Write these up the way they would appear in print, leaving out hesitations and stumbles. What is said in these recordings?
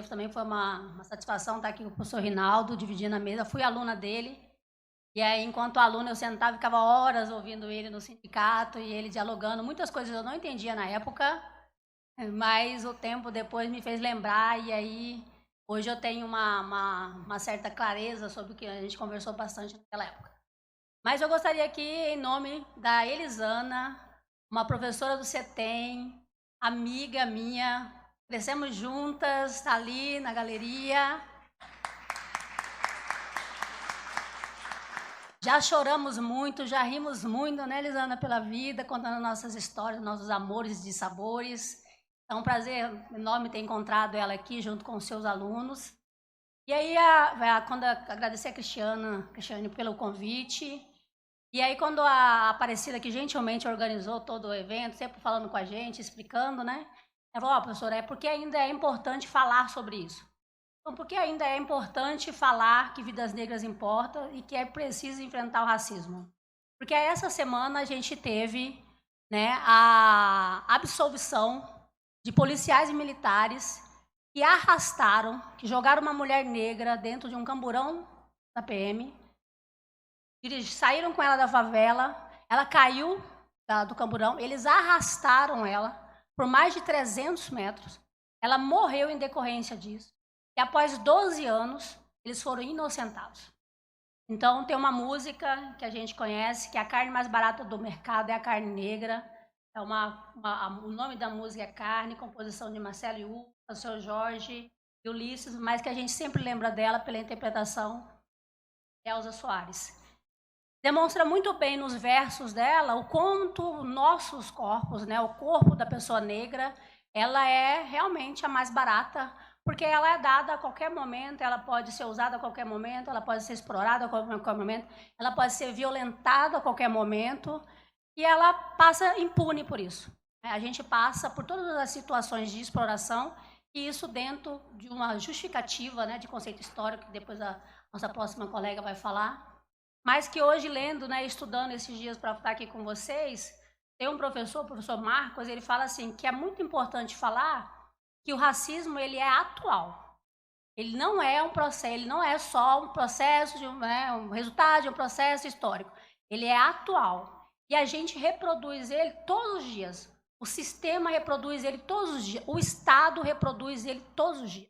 hoje também foi uma satisfação estar aqui com o professor Rinaldo, dividindo a mesa. Fui aluna dele, e aí, enquanto aluna, eu sentava e ficava horas ouvindo ele no sindicato e ele dialogando. Muitas coisas eu não entendia na época, mas o tempo depois me fez lembrar, e aí hoje eu tenho uma certa clareza sobre o que a gente conversou bastante naquela época. Mas eu gostaria aqui, em nome da Elisana, uma professora do CETEM, amiga minha, crescemos juntas, está ali na galeria. Já choramos muito, já rimos muito, né, Elisana, pela vida, contando nossas histórias, nossos amores e sabores. É um prazer enorme ter encontrado ela aqui, junto com os seus alunos. E aí, quando agradecer a Cristiane pelo convite. E aí, quando a Aparecida, que gentilmente organizou todo o evento, sempre falando com a gente, explicando, né? Ela falou, professora, é porque ainda é importante falar sobre isso. Então, porque ainda é importante falar que vidas negras importam e que é preciso enfrentar o racismo. Porque essa semana a gente teve, né, a absolvição de policiais e militares que arrastaram, que jogaram uma mulher negra dentro de um camburão da PM, eles saíram com ela da favela, ela caiu do camburão, eles arrastaram ela por mais de 300 metros, ela morreu em decorrência disso, e após 12 anos, eles foram inocentados. Então, tem uma música que a gente conhece, que a carne mais barata do mercado é a carne negra, o nome da música é Carne, composição de Marcelo Iuca, o Seu Jorge e Ulisses, mas que a gente sempre lembra dela pela interpretação de Elza Soares. Demonstra muito bem nos versos dela o quanto nossos corpos, né, o corpo da pessoa negra, ela é realmente a mais barata, porque ela é dada a qualquer momento, ela pode ser usada a qualquer momento, ela pode ser explorada a qualquer momento, ela pode ser violentada a qualquer momento, e ela passa impune por isso. A gente passa por todas as situações de exploração, e isso dentro de uma justificativa, né, de conceito histórico, que depois a nossa próxima colega vai falar, mas que hoje, lendo, né, estudando esses dias para estar aqui com vocês, tem um professor, o professor Marcos, ele fala assim, que é muito importante falar que o racismo ele é atual. Ele não é um processo, ele não é só um processo, um resultado de um processo histórico. Ele é atual. E a gente reproduz ele todos os dias. O sistema reproduz ele todos os dias. O Estado reproduz ele todos os dias.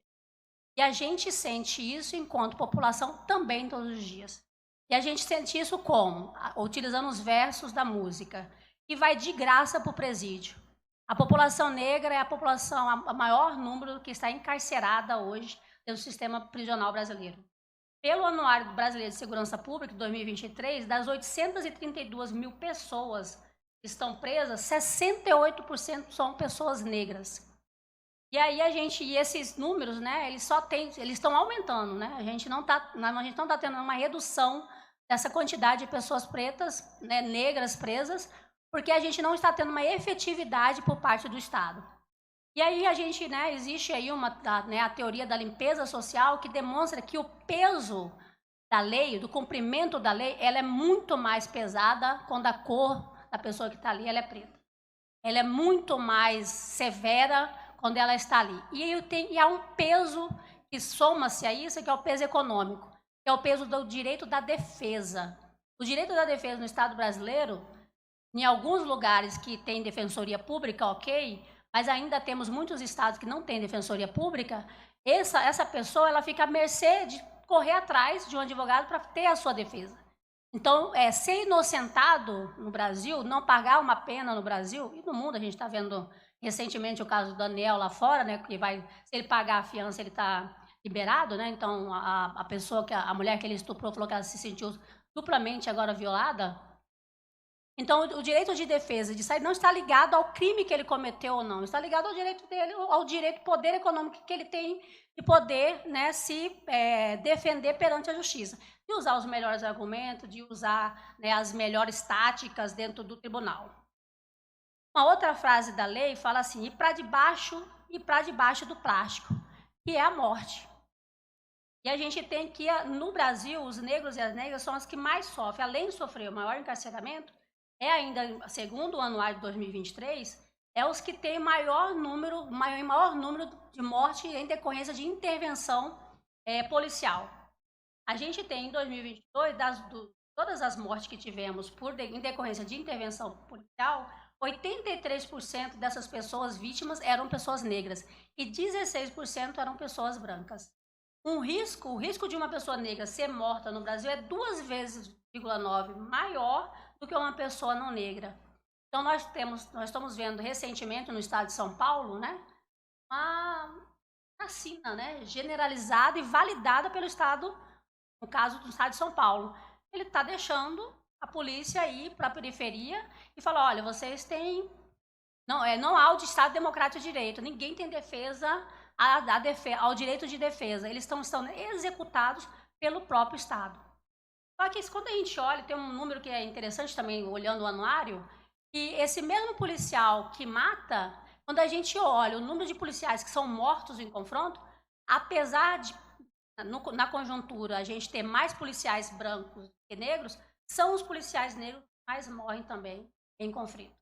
E a gente sente isso enquanto população também todos os dias. E a gente sente isso como? Utilizando os versos da música, que vai de graça para o presídio. A população negra é a população, a maior número que está encarcerada hoje no sistema prisional brasileiro. Pelo Anuário Brasileiro de Segurança Pública, de 2023, das 832 mil pessoas que estão presas, 68% são pessoas negras. E aí esses números, né, eles estão aumentando, né? A gente não está tendo uma redução dessa quantidade de pessoas pretas, né, negras presas, porque a gente não está tendo uma efetividade por parte do Estado. E aí né, existe aí a teoria da limpeza social que demonstra que o peso da lei, do cumprimento da lei, ela é muito mais pesada quando a cor da pessoa que está ali ela é preta. Ela é muito mais severa quando ela está ali. E há um peso que soma-se a isso, que é o peso econômico, que é o peso do direito da defesa. O direito da defesa no Estado brasileiro, em alguns lugares que tem defensoria pública, ok, mas ainda temos muitos estados que não têm defensoria pública, essa pessoa ela fica à mercê de correr atrás de um advogado para ter a sua defesa. Então, ser inocentado no Brasil, não pagar uma pena no Brasil, e no mundo a gente está vendo recentemente o caso do Daniel lá fora, né, que se ele pagar a fiança, ele está liberado, né? Então, a mulher que ele estuprou falou que ela se sentiu duplamente agora violada. Então, o direito de defesa de sair não está ligado ao crime que ele cometeu ou não, está ligado ao direito dele, ao direito, poder econômico que ele tem de poder, né, se defender perante a justiça, de usar os melhores argumentos, de usar, né, as melhores táticas dentro do tribunal. Uma outra frase da lei fala assim, e para debaixo do plástico, que é a morte. E a gente tem que, no Brasil, os negros e as negras são as que mais sofrem, além de sofrer o maior encarceramento, ainda, segundo o anuário de 2023, é os que têm maior número de morte em decorrência de intervenção policial. A gente tem em 2022, todas as mortes que tivemos em decorrência de intervenção policial, 83% dessas pessoas vítimas eram pessoas negras e 16% eram pessoas brancas. O risco de uma pessoa negra ser morta no Brasil é 2,9 vezes maior do que uma pessoa não negra. Então nós estamos vendo recentemente no estado de São Paulo, né, uma vacina, né, generalizada e validada pelo estado, no caso do estado de São Paulo. Ele está deixando a polícia ir para a periferia e falar, olha, vocês têm... Não há o Estado Democrático de Direito, ninguém tem defesa ao direito de defesa. Eles estão executados pelo próprio Estado. Só que quando a gente olha, tem um número que é interessante também, olhando o anuário, que esse mesmo policial que mata, quando a gente olha o número de policiais que são mortos em confronto, apesar de, na conjuntura, a gente ter mais policiais brancos que negros, são os policiais negros que mais morrem também em conflito.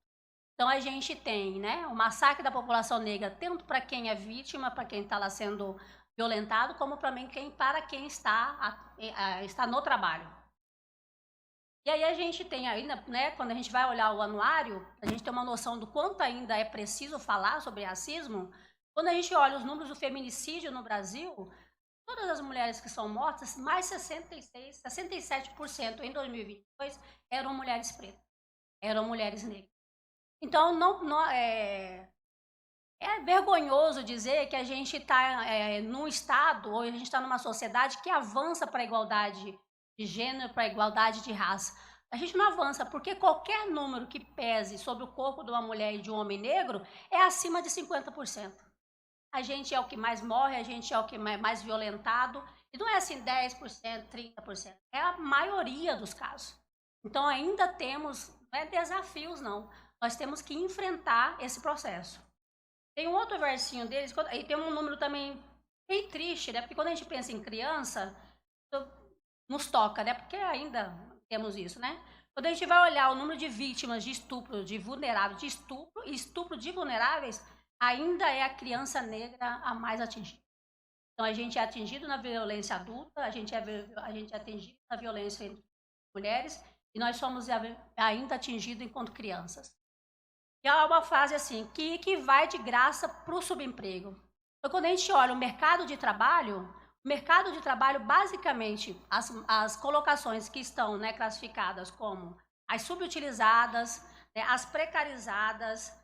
Então, a gente tem, né, o massacre da população negra, tanto para quem é vítima, para quem está lá sendo violentado, como para quem está no trabalho. E aí a gente tem ainda, né, quando a gente vai olhar o anuário, a gente tem uma noção do quanto ainda é preciso falar sobre racismo. Quando a gente olha os números do feminicídio no Brasil, todas as mulheres que são mortas, mais 67% em 2022 eram mulheres pretas, eram mulheres negras. Então, é vergonhoso dizer que a gente está num estado, ou a gente está numa sociedade que avança para a igualdade de gênero, para a igualdade de raça. A gente não avança, porque qualquer número que pese sobre o corpo de uma mulher e de um homem negro é acima de 50%. A gente é o que mais morre, a gente é o que é mais violentado, e não é assim 10%, 30%, é a maioria dos casos. Então, ainda temos, não é desafios, não. Nós temos que enfrentar esse processo. Tem um outro versinho deles, e tem um número também bem triste, né? Porque quando a gente pensa em criança, nos toca, né? Porque ainda temos isso, né? Quando a gente vai olhar o número de vítimas de estupro, de vulneráveis, de estupro de vulneráveis, ainda é a criança negra a mais atingida. Então, a gente é atingido na violência adulta, a gente é atingido na violência entre mulheres, e nós somos ainda atingidos enquanto crianças. E há uma frase assim, que vai de graça para o subemprego. Então, quando a gente olha o mercado de trabalho, basicamente, as colocações que estão, né, classificadas como as subutilizadas, né, as precarizadas,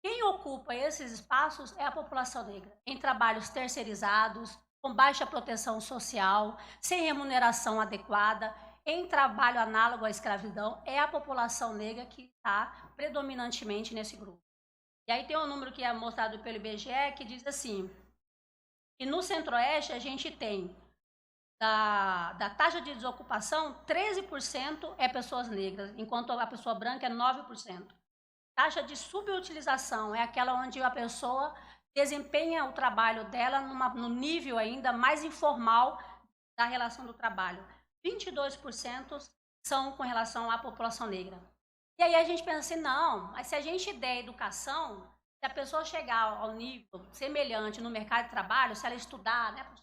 quem ocupa esses espaços é a população negra, em trabalhos terceirizados, com baixa proteção social, sem remuneração adequada, em trabalho análogo à escravidão, é a população negra que está predominantemente nesse grupo. E aí tem um número que é mostrado pelo IBGE que diz assim, que no Centro-Oeste a gente tem, da taxa de desocupação, 13% é pessoas negras, enquanto a pessoa branca é 9%. Taxa de subutilização é aquela onde a pessoa desempenha o trabalho dela no nível ainda mais informal da relação do trabalho. 22% são com relação à população negra. E aí a gente pensa assim, não, mas se a gente der educação, se a pessoa chegar ao nível semelhante no mercado de trabalho, se ela estudar, né, se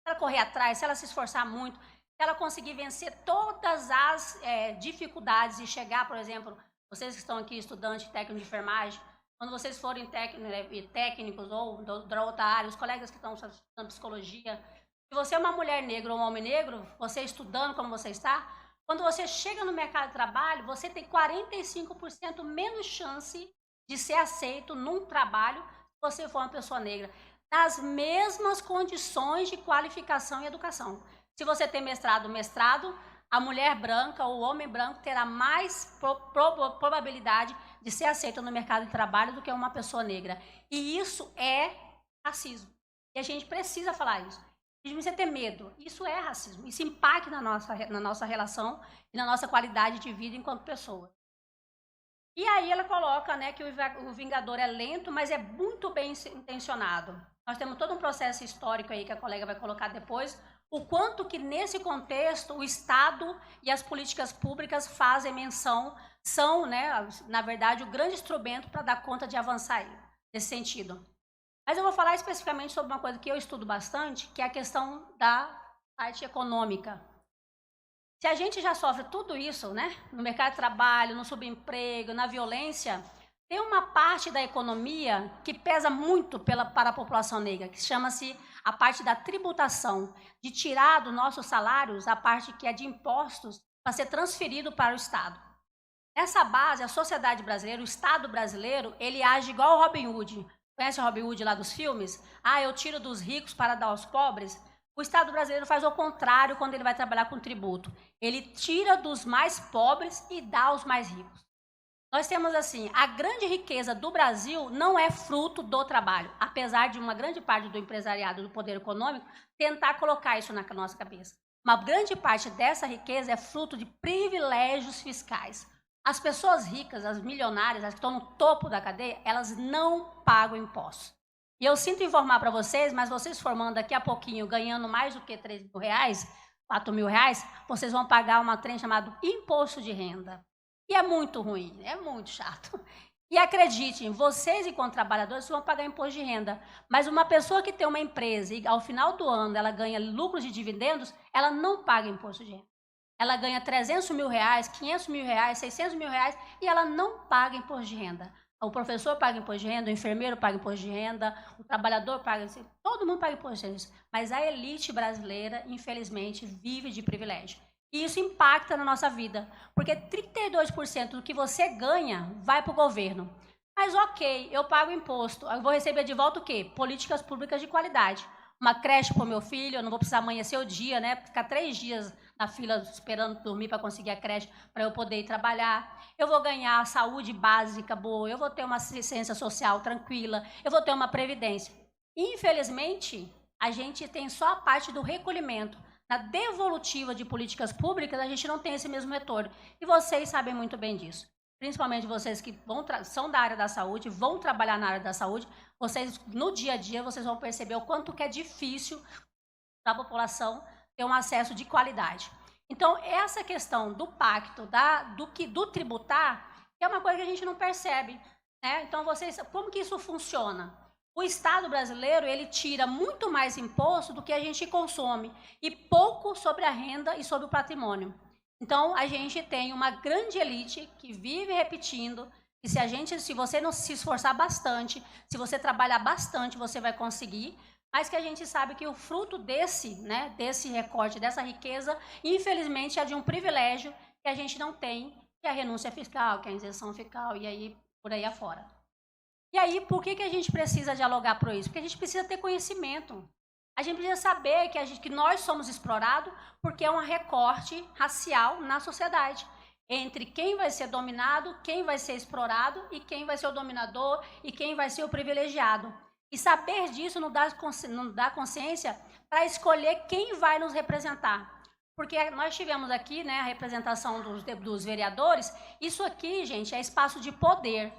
ela correr atrás, se ela se esforçar muito, se ela conseguir vencer todas as dificuldades e chegar, por exemplo, vocês que estão aqui, estudantes técnicos de enfermagem, quando vocês forem técnicos ou da outra área, os colegas que estão estudando psicologia, se você é uma mulher negra ou um homem negro, você estudando como você está, quando você chega no mercado de trabalho, você tem 45% menos chance de ser aceito num trabalho se você for uma pessoa negra, nas mesmas condições de qualificação e educação. Se você tem mestrado, a mulher branca ou o homem branco terá mais probabilidade de ser aceito no mercado de trabalho do que uma pessoa negra. E isso é racismo. E a gente precisa falar isso. A gente precisa ter medo. Isso é racismo. Isso impacta na nossa relação e na nossa qualidade de vida enquanto pessoa. E aí ela coloca, né, que o Vingador é lento, mas é muito bem intencionado. Nós temos todo um processo histórico aí que a colega vai colocar depois, o quanto que nesse contexto o Estado e as políticas públicas fazem menção, são, né, na verdade, o grande instrumento para dar conta de avançar aí, nesse sentido. Mas eu vou falar especificamente sobre uma coisa que eu estudo bastante, que é a questão da parte econômica. Se a gente já sofre tudo isso, né, no mercado de trabalho, no subemprego, na violência, tem uma parte da economia que pesa muito para a população negra, que chama-se a parte da tributação, de tirar dos nossos salários a parte que é de impostos para ser transferido para o Estado. Nessa base, a sociedade brasileira, o Estado brasileiro, ele age igual o Robin Hood. Conhece o Robin Hood lá dos filmes? Ah, eu tiro dos ricos para dar aos pobres. O Estado brasileiro faz o contrário quando ele vai trabalhar com tributo. Ele tira dos mais pobres e dá aos mais ricos. Nós temos assim, a grande riqueza do Brasil não é fruto do trabalho, apesar de uma grande parte do empresariado, do poder econômico, tentar colocar isso na nossa cabeça. Uma grande parte dessa riqueza é fruto de privilégios fiscais. As pessoas ricas, as milionárias, as que estão no topo da cadeia, elas não pagam impostos. E eu sinto informar para vocês, mas vocês formando daqui a pouquinho, ganhando mais do que 3 mil reais, 4 mil reais, vocês vão pagar uma trem chamado imposto de renda. E é muito ruim, é muito chato. E acreditem, vocês, enquanto trabalhadores, vão pagar imposto de renda. Mas uma pessoa que tem uma empresa e ao final do ano ela ganha lucros de dividendos, ela não paga imposto de renda. Ela ganha 300 mil reais, 500 mil reais, 600 mil reais e ela não paga imposto de renda. O professor paga imposto de renda, o enfermeiro paga imposto de renda, o trabalhador paga, todo mundo paga imposto de renda. Mas a elite brasileira, infelizmente, vive de privilégio. E isso impacta na nossa vida, porque 32% do que você ganha vai para o governo. Mas ok, eu pago imposto, eu vou receber de volta o quê? Políticas públicas de qualidade. Uma creche para o meu filho, eu não vou precisar amanhecer o dia, né? Ficar 3 dias na fila esperando dormir para conseguir a creche, para eu poder ir trabalhar. Eu vou ganhar saúde básica boa, eu vou ter uma assistência social tranquila, eu vou ter uma previdência. Infelizmente, a gente tem só a parte do recolhimento. Na devolutiva de políticas públicas, a gente não tem esse mesmo retorno. E vocês sabem muito bem disso. Principalmente vocês que são da área da saúde, vão trabalhar na área da saúde, vocês, no dia a dia, vocês vão perceber o quanto que é difícil para a população ter um acesso de qualidade. Então, essa questão do pacto, do tributar, é uma coisa que a gente não percebe. Né? Então, como que isso funciona? O Estado brasileiro, ele tira muito mais imposto do que a gente consome e pouco sobre a renda e sobre o patrimônio. Então, a gente tem uma grande elite que vive repetindo que se você não se esforçar bastante, se você trabalhar bastante, você vai conseguir, mas que a gente sabe que o fruto desse recorte, dessa riqueza, infelizmente, é de um privilégio que a gente não tem, que é a renúncia fiscal, que é a isenção fiscal e aí por aí afora. E aí, por que a gente precisa dialogar por isso? Porque a gente precisa ter conhecimento. A gente precisa saber que nós somos explorados porque é um recorte racial na sociedade. Entre quem vai ser dominado, quem vai ser explorado e quem vai ser o dominador e quem vai ser o privilegiado. E saber disso não dá consciência para escolher quem vai nos representar. Porque nós tivemos aqui, né, a representação dos vereadores. Isso aqui, gente, é espaço de poder.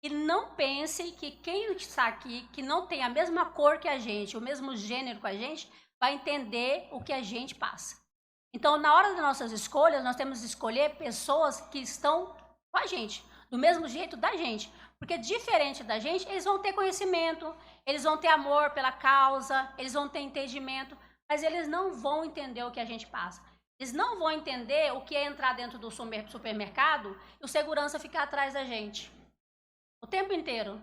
E não pense que quem está aqui, que não tem a mesma cor que a gente, o mesmo gênero que a gente, vai entender o que a gente passa. Então, na hora das nossas escolhas, nós temos que escolher pessoas que estão com a gente, do mesmo jeito da gente. Porque diferente da gente, eles vão ter conhecimento, eles vão ter amor pela causa, eles vão ter entendimento, mas eles não vão entender o que a gente passa. Eles não vão entender o que é entrar dentro do supermercado e o segurança ficar atrás da gente. O tempo inteiro.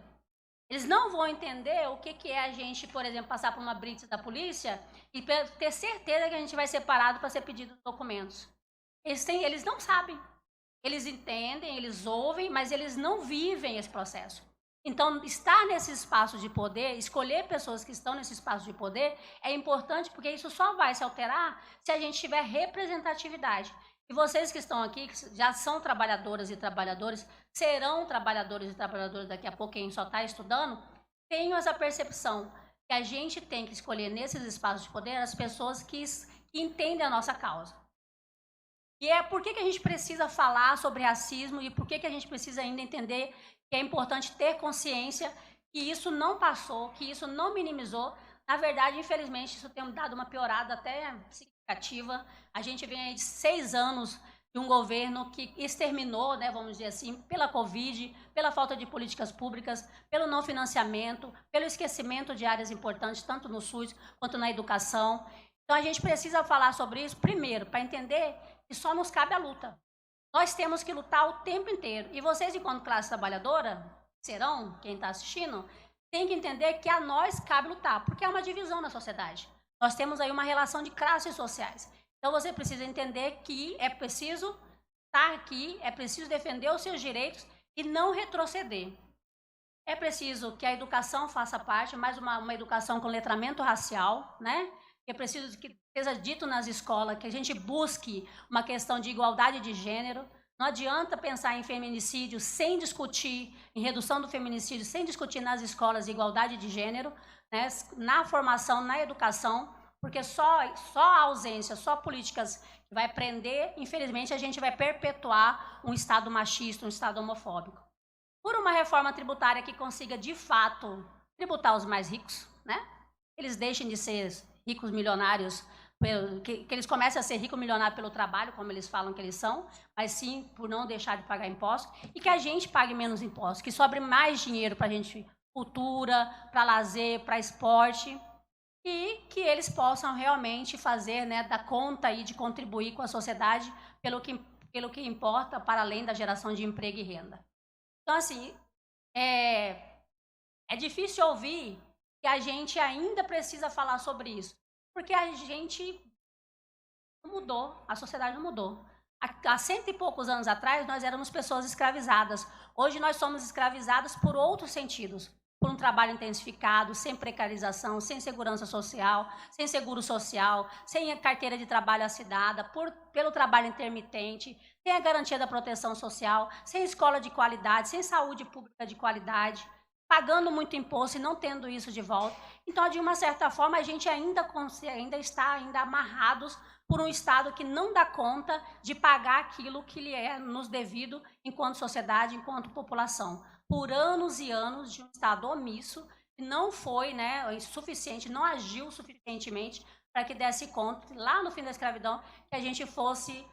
Eles não vão entender o que é a gente, por exemplo, passar por uma blitz da polícia e ter certeza que a gente vai ser parado para ser pedido documentos. Eles não sabem. Eles entendem, eles ouvem, mas eles não vivem esse processo. Então, estar nesse espaço de poder, escolher pessoas que estão nesse espaço de poder, é importante porque isso só vai se alterar se a gente tiver representatividade. E vocês que estão aqui, que já são trabalhadoras e trabalhadores, serão trabalhadores e trabalhadoras daqui a pouco, quem só está estudando, tenham essa percepção que a gente tem que escolher nesses espaços de poder as pessoas que entendem a nossa causa. E é por que a gente precisa falar sobre racismo e por que a gente precisa ainda entender que é importante ter consciência que isso não passou, que isso não minimizou Na verdade, infelizmente, isso tem dado uma piorada até significativa. A gente vem aí de 6 anos de um governo que exterminou, né, vamos dizer assim, pela Covid, pela falta de políticas públicas, pelo não financiamento, pelo esquecimento de áreas importantes, tanto no SUS quanto na educação. Então, a gente precisa falar sobre isso, primeiro, para entender que só nos cabe a luta. Nós temos que lutar o tempo inteiro. E vocês, enquanto classe trabalhadora, serão, quem está assistindo, tem que entender que a nós cabe lutar, porque é uma divisão na sociedade. Nós temos aí uma relação de classes sociais. Então, você precisa entender que é preciso estar aqui, é preciso defender os seus direitos e não retroceder. É preciso que a educação faça parte, mais uma educação com letramento racial, né? É preciso que seja dito nas escolas que a gente busque uma questão de igualdade de gênero. Não adianta pensar em feminicídio sem discutir, em redução do feminicídio, sem discutir nas escolas igualdade de gênero, né? Na formação, na educação, porque só a ausência, só políticas que vai prender, infelizmente, a gente vai perpetuar um Estado machista, um Estado homofóbico. Por uma reforma tributária que consiga, de fato, tributar os mais ricos, né? Eles deixem de ser ricos milionários, que eles comecem a ser rico milionário pelo trabalho, como eles falam que eles são, mas sim por não deixar de pagar impostos, e que a gente pague menos impostos, que sobre mais dinheiro para a gente, cultura, para lazer, para esporte, e que eles possam realmente fazer, né, dar conta aí de contribuir com a sociedade pelo que importa, para além da geração de emprego e renda. Então, assim, é difícil ouvir que a gente ainda precisa falar sobre isso, porque a gente não mudou, a sociedade não mudou. Há 100 e poucos anos atrás, nós éramos pessoas escravizadas. Hoje, nós somos escravizadas por outros sentidos. Por um trabalho intensificado, sem precarização, sem segurança social, sem seguro social, sem carteira de trabalho assinada, pelo trabalho intermitente, sem a garantia da proteção social, sem escola de qualidade, sem saúde pública de qualidade, pagando muito imposto e não tendo isso de volta. Então, de uma certa forma, a gente ainda está amarrados por um Estado que não dá conta de pagar aquilo que lhe é nos devido enquanto sociedade, enquanto população. Por anos e anos de um Estado omisso, que não foi, né, suficiente, não agiu suficientemente para que desse conta, lá no fim da escravidão, que a gente fosse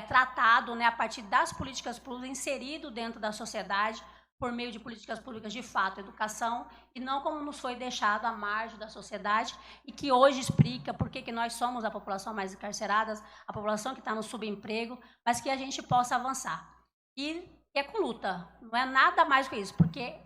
tratado, né, a partir das políticas públicas, inserido dentro da sociedade, por meio de políticas públicas de fato, educação, e não como nos foi deixado à margem da sociedade, e que hoje explica por que nós somos a população mais encarcerada, a população que está no subemprego, mas que a gente possa avançar. E é com luta, não é nada mais que isso, porque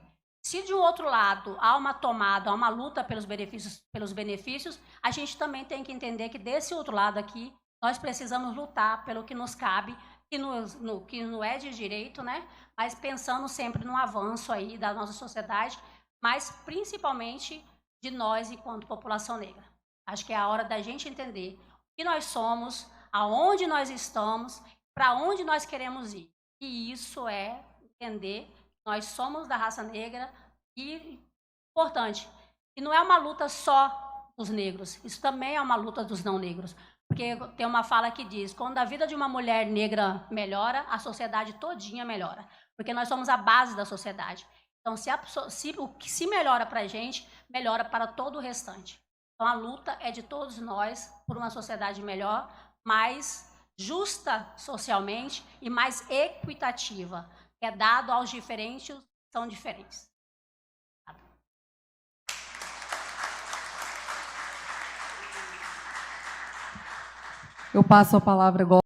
se de um outro lado há uma tomada, há uma luta pelos benefícios, a gente também tem que entender que desse outro lado aqui, nós precisamos lutar pelo que nos cabe, que não é de direito, né? Mas pensando sempre no avanço aí da nossa sociedade, mas principalmente de nós enquanto população negra. Acho que é a hora da gente entender o que nós somos, aonde nós estamos, para onde nós queremos ir. E isso é entender que nós somos da raça negra e, importante, e não é uma luta só dos negros, isso também é uma luta dos não negros. Porque tem uma fala que diz, quando a vida de uma mulher negra melhora, a sociedade todinha melhora. Porque nós somos a base da sociedade. Então, o que se melhora para a gente, melhora para todo o restante. Então, a luta é de todos nós por uma sociedade melhor, mais justa socialmente e mais equitativa, que é dado aos diferentes, são diferentes. Eu passo a palavra agora.